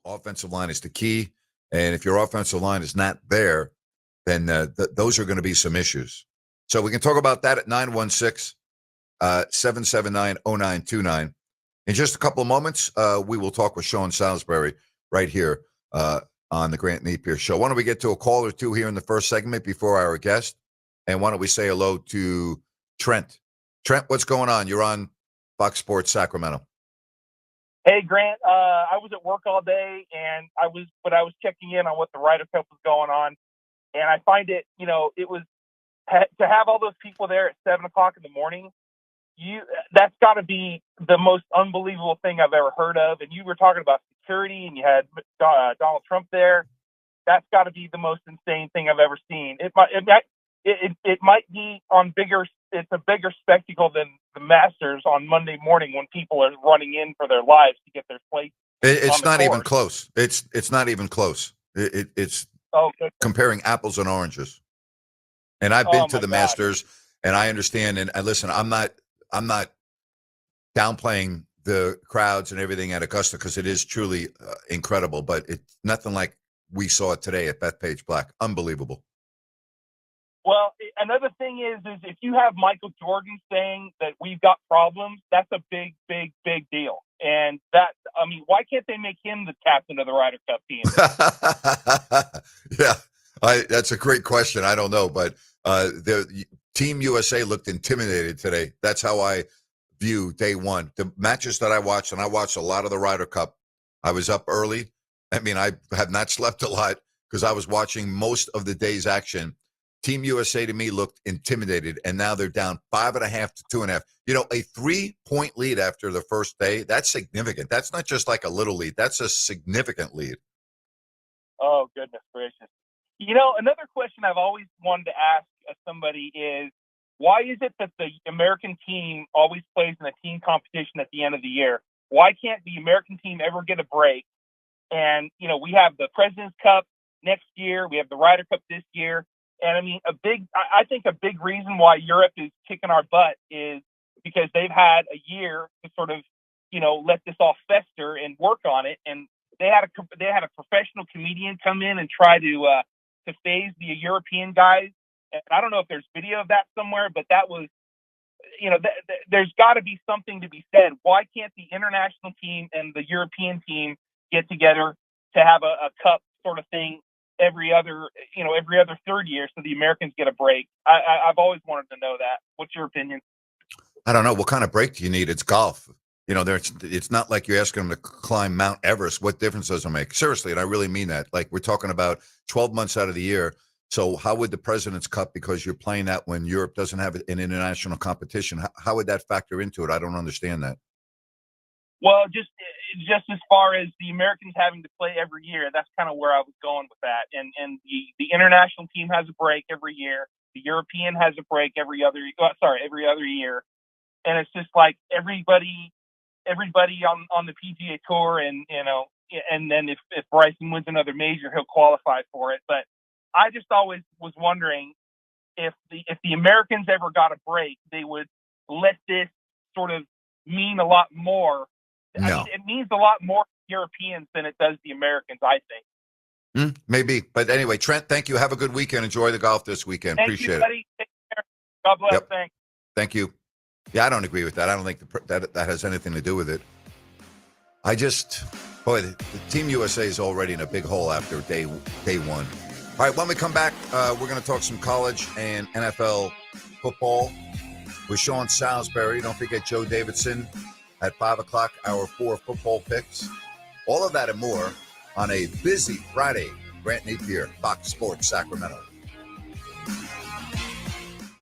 Offensive line is the key. And if your offensive line is not there, then those are going to be some issues. So we can talk about that at 916-779-0929. In just a couple of moments, we will talk with Sean Salisbury right here on the Grant Napear Show. Why don't we get to a call or two here in the first segment before our guest? And why don't we say hello to Trent? Trent, what's going on? You're on Fox Sports Sacramento. Hey, Grant. I was at work all day, and I was checking in on what the Ryder Cup was going on. And I find it, it was to have all those people there at 7 o'clock in the morning. That's got to be the most unbelievable thing I've ever heard of. And you were talking about security, and you had Donald Trump there. That's got to be the most insane thing I've ever seen. It might be on bigger. It's a bigger spectacle than the Masters on Monday morning when people are running in for their lives to get their plates. It's not even close. It's not even close. It's comparing apples and oranges. And I've been to the Masters, and I understand. And listen, I'm not downplaying the crowds and everything at Augusta because it is truly incredible. But it's nothing like we saw it today at Bethpage Black. Unbelievable. Well, another thing is if you have Michael Jordan saying that we've got problems, that's a big, big, big deal. And why can't they make him the captain of the Ryder Cup team? Yeah, that's a great question. I don't know, but the Team USA looked intimidated today. That's how I view day one. The matches that I watched, and I watched a lot of the Ryder Cup. I was up early. I have not slept a lot because I was watching most of the day's action. Team USA to me looked intimidated, and now they're down 5.5 to 2.5. A 3-point lead after the first day, that's significant. That's not just like a little lead. That's a significant lead. Oh, goodness gracious. Another question I've always wanted to ask somebody is, why is it that the American team always plays in a team competition at the end of the year? Why can't the American team ever get a break? And, we have the President's Cup next year. We have the Ryder Cup this year. And I think a big reason why Europe is kicking our butt is because they've had a year to sort of, let this all fester and work on it. And they had a professional comedian come in and try to phase the European guys. And I don't know if there's video of that somewhere, but that was, there's got to be something to be said. Why can't the international team and the European team get together to have a cup sort of thing every other third year so the Americans get a break? I've always wanted to know that. What's your opinion? I don't know. What kind of break do you need? It's golf. It's not like you're asking them to climb Mount Everest. What difference does it make? Seriously, and I really mean that. Like, we're talking about 12 months out of the year. So how would the President's Cup, because you're playing that when Europe doesn't have an international competition, how would that factor into it? I don't understand that. Well, just as far as the Americans having to play every year, that's kind of where I was going with that. And the international team has a break every year. The European has a break every other year. And it's just like everybody on the PGA Tour, and and then if Bryson wins another major, he'll qualify for it. But I just always was wondering if the Americans ever got a break, they would let this sort of mean a lot more. No. It means a lot more to Europeans than it does the Americans, I think. Maybe. But anyway, Trent, thank you. Have a good weekend. Enjoy the golf this weekend. Appreciate it. Take care. God bless. Yep. Thanks. Thank you. Yeah, I don't agree with that. I don't think that has anything to do with it. The Team USA is already in a big hole after day one. All right, when we come back, we're going to talk some college and NFL football with Sean Salisbury. Don't forget Joe Davidson at 5 o'clock, our 4 football picks. All of that and more on a busy Friday. Grant Napear, Fox Sports Sacramento.